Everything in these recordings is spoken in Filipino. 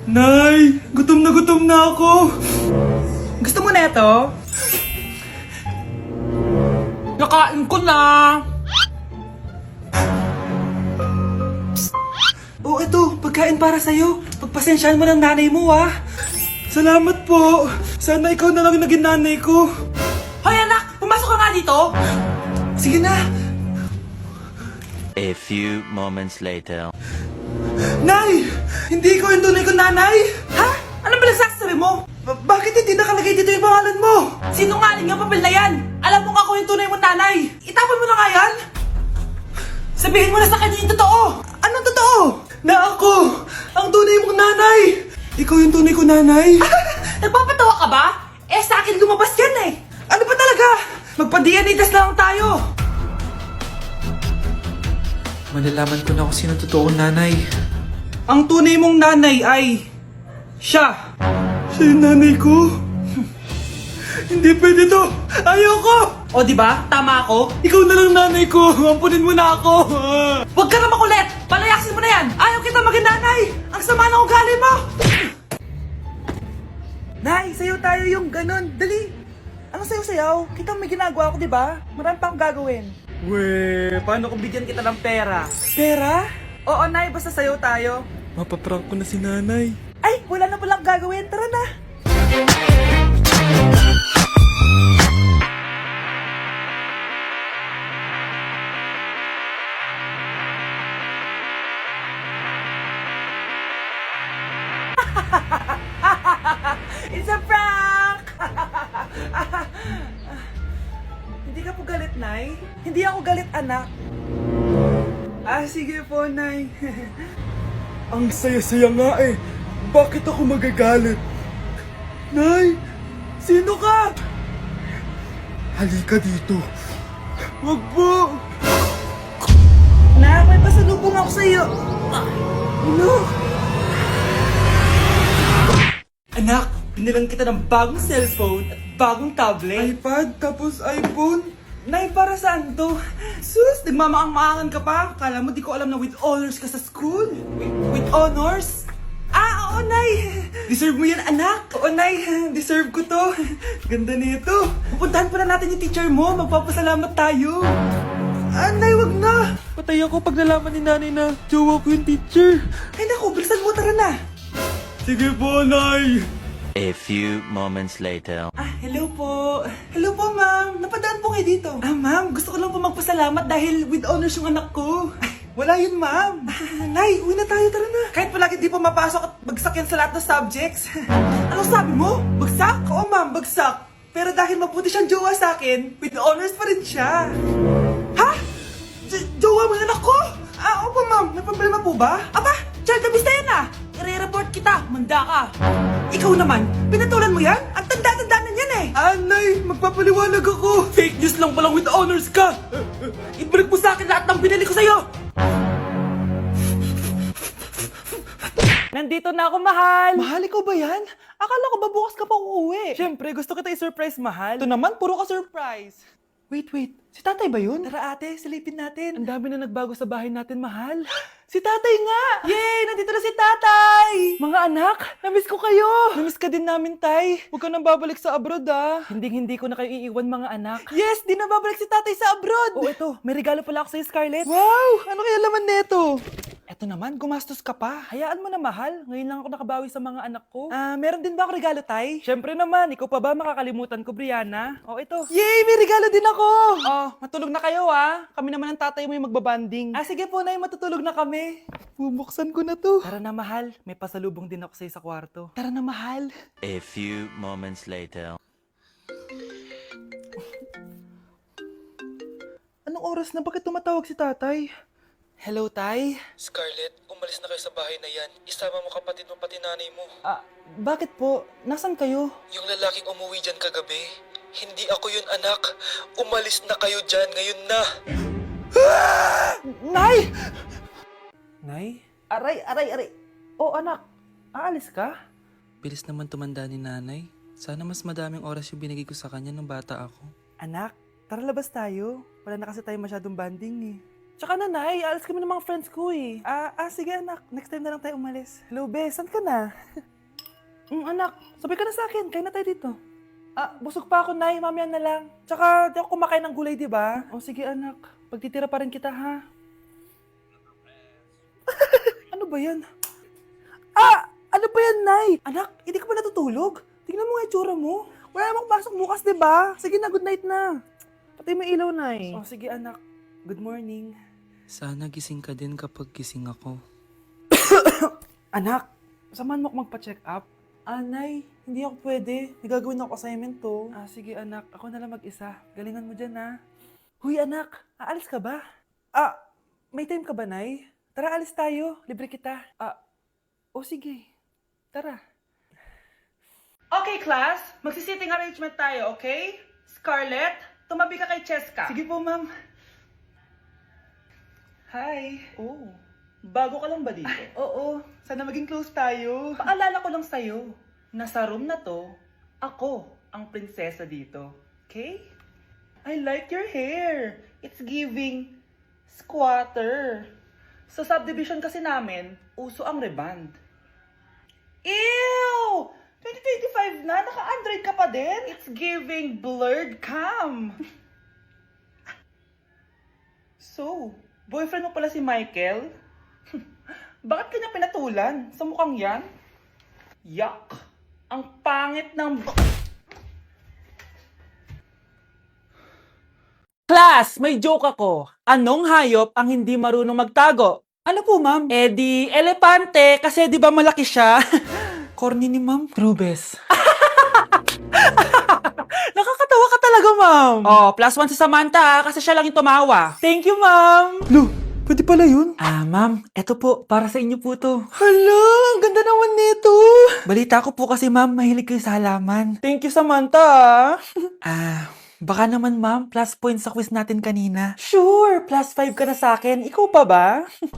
Nay, gutom na ako. Gusto mo na ito? Nakain ko na! Oh, ito, pagkain para sa'yo. Pagpasensyahan mo ng nanay mo, ah. Salamat po. Sana ikaw na lang naging nanay ko. Hoy anak! Pumasok ka nga dito! Sige na. A few moments later. Nay! Hindi ko yung tunay kong nanay! Ha? Anong pinagsasabi mo? Bakit hindi nakalagay dito yung pangalan mo? Sinungaling ang papel na yan! Alam mo nga ako yung tunay mong nanay! Itapon mo na nga yan! Sabihin mo na sa kanya yung totoo! Anong totoo? Na ako! Ang tunay mong nanay! Ikaw yung tunay kong nanay? Nagpapatawa ka ba? Eh sa akin lumabas yan eh! Ano ba talaga? Magpa-DNA test na lang tayo! Malalaman ko na kung sino totoong nanay. Ang tunay mong nanay ay... siya! Siya yung nanay ko? Hindi pwede to! Ayoko! O di ba? Tama ako? Ikaw na lang nanay ko! Ampunin mo na ako! Huwag ka na makulit! Palayasin mo na yan! Ayaw kita maging nanay! Ang sama ng ugali mo! Nay, sayo tayo yung ganon. Dali! Ano sayo-sayaw? Kita may ginagawa ko, di ba? Marami pa akong gagawin. Weh, paano kung bigyan kita ng pera? Pera? Oo, Nay, basta sayo tayo. Mapaprank ko na si nanay. Ay, wala na palang gagawin. Tara na! It's a prank! Hindi ka po galit, Nay? Hindi ako galit, anak. Sige po, Nay. Ang saya-saya nga eh. Bakit ako magagalit? Nay! Sino ka? Halika dito. Wag po! Nak, may pasalubong ako sa'yo. Ano? Anak, binilang kita ng bagong cellphone at bagong tablet. iPad, tapos iPhone? Nay, para saan to? Sus, nagmamaang-maangan ka pa? Kala mo di ko alam na with honors ka sa school? With honors? Oo, Nay. Deserve mo yan, anak. Oo, Nay. Deserve ko to. Ganda nito. Pupuntahan pa na natin yung teacher mo. Magpapasalamat tayo. Nay, wag na. Patay ako pag nalaman ni nanay na jowa ko yung teacher. Ay, naku, bilisan mo. Tara na. Sige po, Nay. A few moments later. Hello po. Hello po, ma'am. Napadaan po kayo dito. Ma'am, gusto ko lang po magpasalamat dahil with honors yung anak ko. Wala yun, ma'am. Nay, uwi na tayo. Tara na. Kahit palagi di po mapasok at bagsak yan sa lahat ng subjects. Anong sabi mo? Bagsak? Oo, ma'am, bagsak. Pero dahil mabuti siyang jowa sa akin, with honors pa rin siya. Ha? Jowa mo yung anak ko? Opo, ma'am. May problema po ba? Aba, child abuse na yan ah! I-report kita, manda ka! Ikaw naman, pinatulan mo yan? Ang tanda-tanda na yan eh! Nay, magpapaliwanag ako. Fake news lang palang with honors ka. Ibalik mo sa akin lahat ng binili ko sa'yo! Nandito na ako, mahal! Mahal, ikaw ba yan? Akala ko ba bukas ka pa uuwi? Siyempre, gusto kita i-surprise, mahal. Ito naman, puro ka surprise. Wait. Si tatay ba yun? Tara ate, silipin natin. Ang dami na nagbago sa bahay natin, mahal. Si tatay nga! Yay! Nandito na si tatay! Mga anak, namiss ko kayo! Namiss ka din namin, tay. Huwag ka nang babalik sa abroad, ah. Hindi ko na kayo iiwan, mga anak. Yes! Di na babalik si tatay sa abroad! Oh, ito. May regalo pala ako sa'yo, Scarlett. Wow! Ano kaya laman neto? Eto naman, gumastos ka pa. Hayaan mo na, mahal. Ngayon lang ako nakabawi sa mga anak ko. Meron din ba ako regalo, tay? Siyempre naman. Ikaw pa ba makakalimutan ko, Brianna? Oh, ito. Yay! May regalo din ako! Oh, matulog na kayo, ah. Kami naman ang tatay mo yung magbabanding. Sige po, nay. Matutulog na kami. Bubuksan ko na to. Tara na, mahal. May pasalubong din ako sa'yo sa kwarto. Tara na, mahal. A few moments later. Anong oras na? Bakit tumatawag si tatay? Hello, tay? Scarlett, umalis na kayo sa bahay na yan. Isama mo kapatid mo pati nanay mo. Bakit po? Nasaan kayo? Yung lalaking umuwi dyan kagabi, hindi ako yun anak. Umalis na kayo dyan ngayon na. Nay! Nay? Aray. Oh, anak. Aalis ka? Bilis naman tumanda ni nanay. Sana mas madaming oras yung binigay ko sa kanya nung bata ako. Anak, tara labas tayo. Wala na kasi tayo masyadong banding eh. Tsaka na, Nay, alas kami ng mga friends ko eh. Sige anak, next time na lang tayo umalis. Hello, Be, saan ka na? Anak, sabay ka na sa akin, kain na tayo dito. Busog pa ako, Nay, mamaya na lang. Tsaka di ako kumakain ng gulay, di ba? O sige anak, pagtitira pa rin kita, ha? Ano ba yan? Ano ba yan, Nay? Anak, hindi ka pa natutulog? Tingnan mo nga itsura mo. Wala namang pasok bukas, di ba? Sige na, good night na. Patay mo ilaw, Nay. O sige anak, good morning. Sana gising ka din kapag gising ako. Anak, samahan mo ako magpa-check up. Nay, hindi ako pwede. May gagawin ako assignment to. Sige anak, ako na lang mag-isa. Galingan mo dyan, ha? Huy anak, aalis ka ba? May time ka ba, Nay? Tara, alis tayo. Libre kita. Sige. Tara. Okay, class. Magsisitting arrangement tayo, okay? Scarlett, tumabi ka kay Cheska. Sige po, ma'am. Hi. Oh, Bago ka lang ba dito? oo. Sana maging close tayo. Paalala ko lang sa'yo, na sa room na to, ako ang prinsesa dito. Okay? I like your hair. It's giving squatter. Sa subdivision kasi namin, uso ang reband. Ew! 2025 na, naka-Android ka pa din? It's giving blurred cam. So, boyfriend mo pala si Michael? Bakit kanya pinatulan? Sa mukhang yan? Yuck! Ang pangit ng... Class, may joke ako. Anong hayop ang hindi marunong magtago? Ano po, ma'am? Di elepante kasi di ba malaki siya? Corny ni ma'am. Rubes. Nakakatawa ka talaga, ma'am. +1 si Samantha kasi siya lang yung tumawa. Thank you, ma'am. Lu, pwede pala yun? Ma'am, eto po, para sa inyo po to. Hala, ang ganda naman nito. Balita ko po kasi, ma'am, mahilig kayo sa halaman. Thank you, Samantha. Baka naman, ma'am, plus points sa quiz natin kanina. Sure, +5 ka na sa akin. Ikaw pa ba?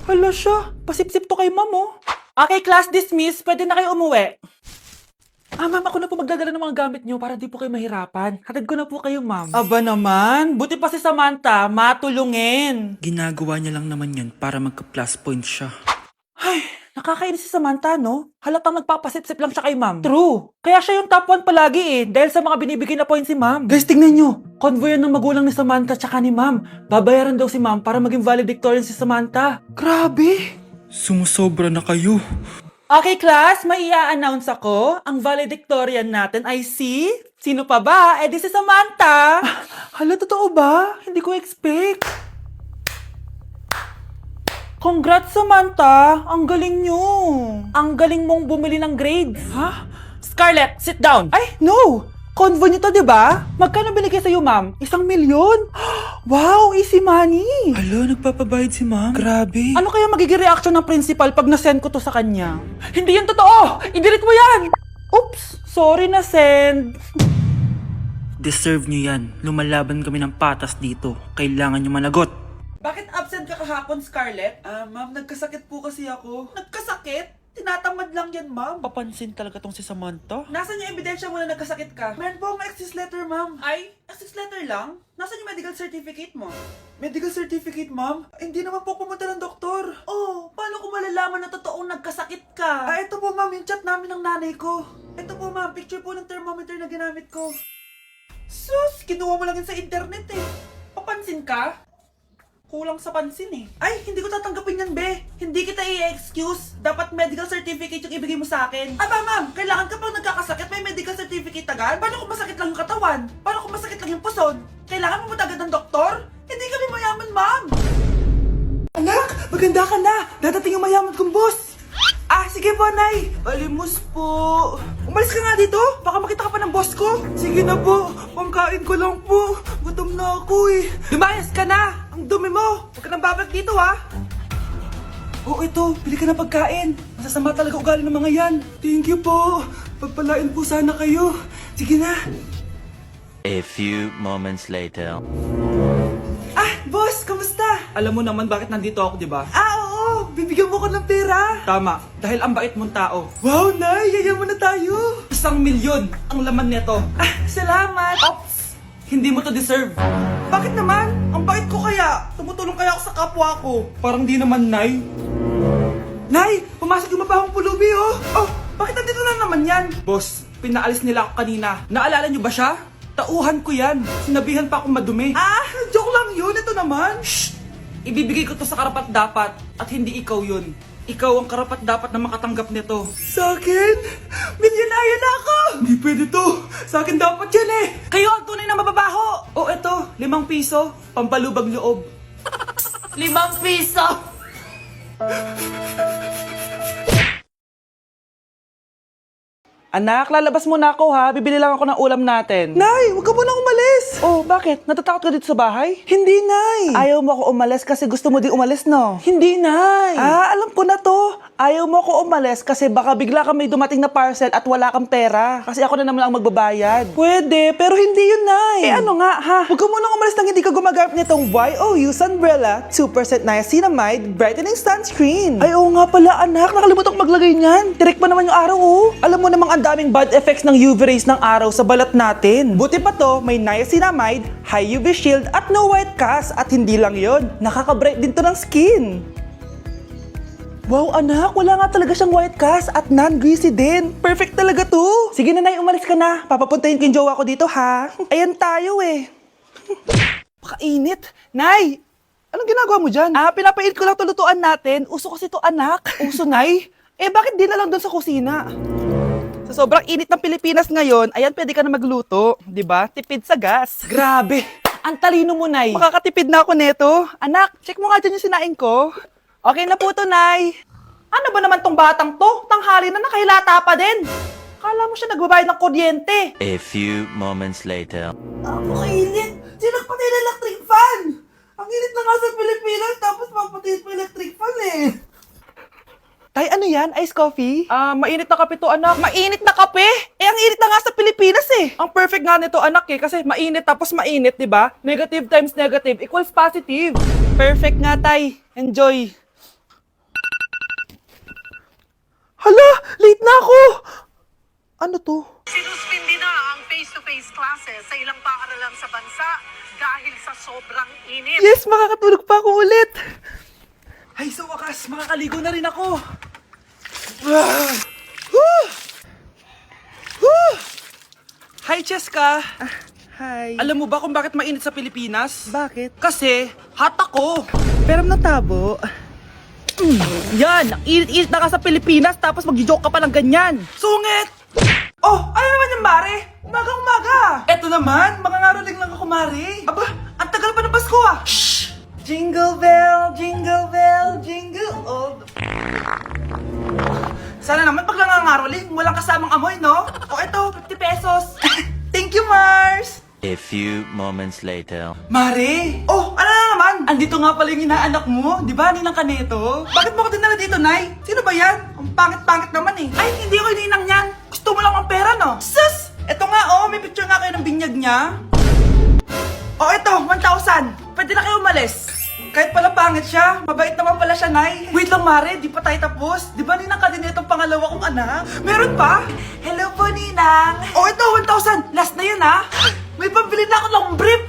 Hala siya, pasip-sip to kay ma'am, oh. Okay, class dismiss. Pwede na kayo umuwi. Ma'am, ako na po magdadala ng mga gamit nyo para di po kayo mahirapan. Hatid ko na po kayo, ma'am. Aba naman, buti pa si Samantha, matulungin. Ginagawa niya lang naman yun para magka-plus point siya. Ay, nakakainis si Samantha, no? Halatang nagpapasip-sip lang siya kay ma'am. True. Kaya siya yung top 1 palagi dahil sa mga binibigay na points si ma'am. Guys, tingnan nyo. Convoy yan ng magulang ni Samantha tsaka ni ma'am. Babayaran daw si ma'am para maging valedictorian si Samantha. Grabe. Sumusobra na kayo. Okay, class, may i-announce ako. Ang valedictorian natin ay si... Sino pa ba? Di si Samantha. Hala, totoo ba? Hindi ko expect. Congrats, Samantha! Ang galing nyo! Ang galing mong bumili ng grades! Ha? Scarlett, sit down! Ay, no! Convo nyo to, diba? Magkano binigay sa'yo, ma'am? 1 milyon? Wow, easy money! Alo, nagpapabayad si ma'am. Grabe. Ano kaya magiging reaction ng principal pag na-send ko to sa kanya? Hindi yan totoo! I-delete mo yan! Oops! Sorry na send. Deserve niyo yan. Lumalaban kami ng patas dito. Kailangan niyo managot. Bakit absent ka kahapon, Scarlett? Ma'am, nagkasakit po kasi ako. Nagkasakit? Tinatamad lang yan, ma'am. Papansin talaga tong si Samantha. Nasaan yung ebidensya mo na nagkasakit ka? Meron po akong excuse letter, ma'am. Ay, excuse letter lang? Nasaan yung medical certificate mo? Medical certificate, ma'am? Hindi naman po pumunta ng doktor. Oh, paano ko malalaman na totoong nagkasakit ka? Ito po, ma'am, yung chat namin ng nanay ko. Ito po, ma'am, picture po ng thermometer na ginamit ko. Sus, kinuha mo lang yun sa internet Papansin ka? Kulang sa pansin Ay, hindi ko tatanggapin yan, be. Hindi kita i-excuse. Dapat medical certificate yung ibigay mo sa akin. Aba, ma'am, kailangan kapag nagkakasakit may medical certificate agad? Paano kung masakit lang yung katawan? Paano kung masakit lang yung puson? Kailangan mo agad ng doktor? Hindi kami mayaman, ma'am. Anak, maganda ka na. Dadating yung mayaman kong boss. Sige po, Nay. Balimos po. Umalis ka nga dito. Baka makita ka pa ng boss ko. Sige na po. Pangkain ko lang po. Gutom na ako Lumayas ka na. Ang dumi mo. Huwag ka nang babalik dito, ha. Ito. Bili ka ng pagkain. Masasama talaga ugali ng mga yan. Thank you po. Pagpalain po sana kayo. Sige na. A few moments later. Boss, kamusta? Alam mo naman bakit nandito ako, di ba? Oo. Bibigyan mo ko ng pera. Tama. Dahil ang bait mong tao. Wow, Nay. Yayaman na tayo. 1 milyon ang laman nito. Salamat. Ops. Hindi mo to deserve. Bakit naman? Ang bait ko kaya. Tumutulong kaya ako sa kapwa ko. Parang di naman, Nay. Nay, pumasok yung mabahong pulubi, oh. Oh, bakit nandito na naman yan? Boss, pinaalis nila ako kanina. Naalala niyo ba siya? Tauhan ko yan. Sinabihan pa akong madumi. Ah, joke lang yun. Ito naman. Shh! Ibibigay ko to sa karapat dapat at hindi ikaw yun. Ikaw ang karapat dapat na makatanggap nito. Sa akin? Milyonaryo na ako! Hindi pwede to. Sa akin dapat yan eh. Kayo ang tunay na mababaho. O eto, 5 piso. Pampalubag loob. 5 piso! Anak, lalabas muna ako ha. Bibili lang ako ng ulam natin. Nay, huwag ka muna umalis. Oh, bakit? Natatakot ka dito sa bahay? Hindi, Nay. Ayaw mo ako umalis kasi gusto mo di umalis, no? Hindi, Nay. Ah, alam ko na to. Ayaw mo ako umalis kasi baka bigla ka may dumating na parcel at wala kang pera. Kasi ako na naman ang magbabayad. Pwede, pero hindi yun, Nay. Eh ano nga, ha? Huwag ka muna umalis nang hindi ka gumagamit nitong YOU Sunbrella 2% Niacinamide Brightening Sunscreen. Ay, oo nga pala, anak. Nakalimutan ko maglagay niyan. Direct pa naman yung araw, oh. Alam mo namang ang daming bad effects ng UV rays ng araw sa balat natin. Buti pa to, may niacinamide, high UV shield at no white cast. At hindi lang yon, nakaka-bright din to ng skin. Wow, anak, wala nga talaga siyang white cast at non-greasy din. Perfect talaga to. Sige na, Nay, umalis ka na. Papapuntahin ko yung jowa ko dito, ha? Ayan tayo eh. Pakainit. Nay, anong ginagawa mo dyan? Ah, pinapainit ko lang to lutuan natin. Uso kasi to, anak. Uso, Nay? Eh, bakit di na lang doon sa kusina? Sa sobrang init ng Pilipinas ngayon, ayan, pwede ka na magluto. Di ba? Tipid sa gas. Grabe! Ang talino mo, Nay. Makakatipid na ako neto. Anak, check mo nga dyan yung sinaing ko. Okay na po to, Nay. Ano ba naman tong batang to? Tanghali na nakahilata pa din. Kala mo siya nagbabayad ng kuryente. A few moments later. Napakainit! Sinagpatay na electric fan! Ang init na nga sa Pilipinas, tapos papatay pa electric fan eh. Tay, ano yan? Ice coffee? Ah, mainit na kape to, anak. Mainit na kape? Eh, ang init na nga sa Pilipinas eh. Ang perfect nga nito, anak eh, kasi mainit tapos mainit, di ba? Negative times negative equals positive. Perfect nga, Tay. Enjoy. Hala, late na ako. Ano to? Sinuspindi na ang face-to-face classes sa ilang paaralan sa bansa dahil sa sobrang init. Yes, makakatulog pa ako ulit. Ay, sa wakas, makakaligo na rin ako. Ah! Woo! Woo! Hi, Cheska. Hi. Alam mo ba kung bakit mainit sa Pilipinas? Bakit? Kasi, hot ako. Pero natabo. Yan, ang init-init na ka sa Pilipinas tapos mag-joke ka pa ng ganyan. Sungit! Oh, ano naman yung Mare? Umaga-umaga. Eto naman, makangaroling lang ako, Mare. Aba, ang tagal pa ng Pasko ah. Shh! Jingle bell, jingle bell, jingle all the... Sana naman pag nangangaroling, walang kasamang amoy, no? O eto, 50 pesos. Thank you, Mars! A few moments later. Mare! Oh, ano na naman? Andito nga pala yung inaanak mo. Di ba, ninang ka nito? Bakit mo ko dinala dito, Nay? Sino ba yan? Ang pangit-pangit naman eh. Ay, hindi ko ninang yan. Gusto mo lang ang pera, no? Sus! Eto nga, oh, may picture nga kayo ng binyag niya. Oh, eto, 1,000. Pwede na kayo umalis. Kahit pala pangit siya, mabait naman pala siya, Nay. Wait lang, Mare, di pa tayo tapos. Di ba ninang ka din itong pangalawa kong anak? Meron pa? Hello po, Ninang. Oh, ito, 1,000. Last na yun, ha? May pambili na ako ng brief.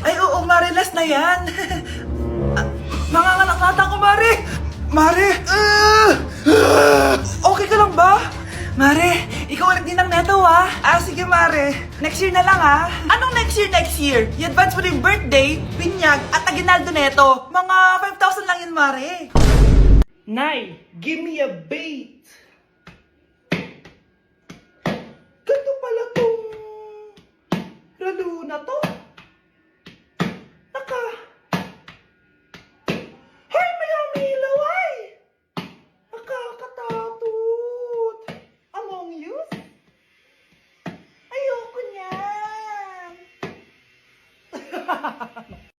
Ay, oo, Mare, last na yan. Nanganganak nata ako, Mare. Mare. Okay ka lang ba? Mare, ikaw ulit din ang neto, ha? Ah, sige, Mare. Next year na lang, ha? Anong next year, next year? I-advance mo yung birthday, binyag, at aginaldo neto. Mga 5,000 lang yun, Mare. Nay, give me a bait. Ganito pala tong lalo na to.